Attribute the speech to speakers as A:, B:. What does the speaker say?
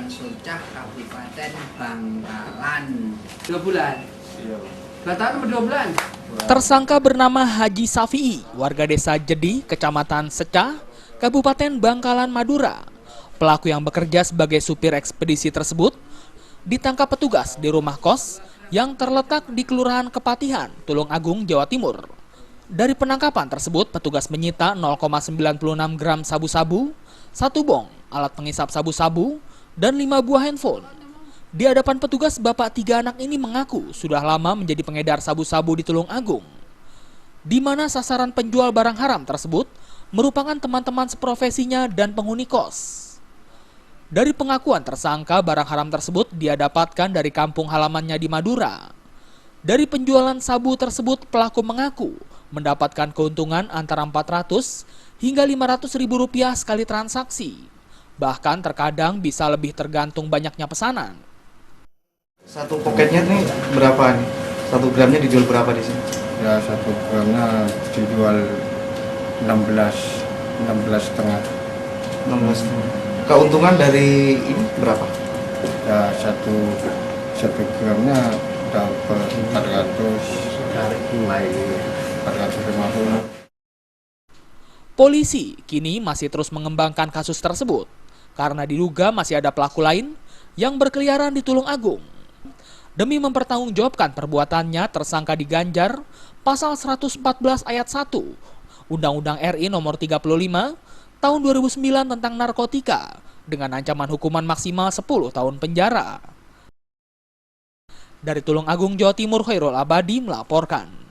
A: Kecamatan Sucah, Kabupaten Bangkalan. 2 bulan? Iya. 2 tahun atau 2 bulan?
B: Tersangka bernama Haji Safi'i, warga desa Jadi, Kecamatan Secah, Kabupaten Bangkalan, Madura. Pelaku yang bekerja sebagai supir ekspedisi tersebut ditangkap petugas di rumah kos yang terletak di Kelurahan Kepatihan, Tulung Agung, Jawa Timur. Dari penangkapan tersebut, petugas menyita 0,96 gram sabu-sabu, 1 bong, alat pengisap sabu-sabu, dan 5 buah handphone. Di hadapan petugas, bapak 3 anak ini mengaku sudah lama menjadi pengedar sabu-sabu di Tulung Agung, di mana sasaran penjual barang haram tersebut merupakan teman-teman seprofesinya dan penghuni kos. Dari pengakuan tersangka, barang haram tersebut dia dapatkan dari kampung halamannya di Madura. Dari penjualan sabu tersebut, pelaku mengaku mendapatkan keuntungan antara 400 hingga 500 ribu rupiah sekali transaksi. Bahkan terkadang bisa lebih tergantung banyaknya pesanan.
C: Satu poketnya nih berapa nih? 1 gramnya dijual berapa di sini?
D: Ya 1 gramnya dijual 16,5.
C: Keuntungan dari ini berapa?
D: Ya satu gramnya dapat 450.
B: Polisi kini masih terus mengembangkan kasus tersebut karena diduga masih ada pelaku lain yang berkeliaran di Tulung Agung. Demi mempertanggungjawabkan perbuatannya, tersangka diganjar pasal 114 ayat 1 Undang-Undang RI nomor 35 tahun 2009 tentang narkotika dengan ancaman hukuman maksimal 10 tahun penjara. Dari Tulung Agung, Jawa Timur, Khairul Abadi melaporkan.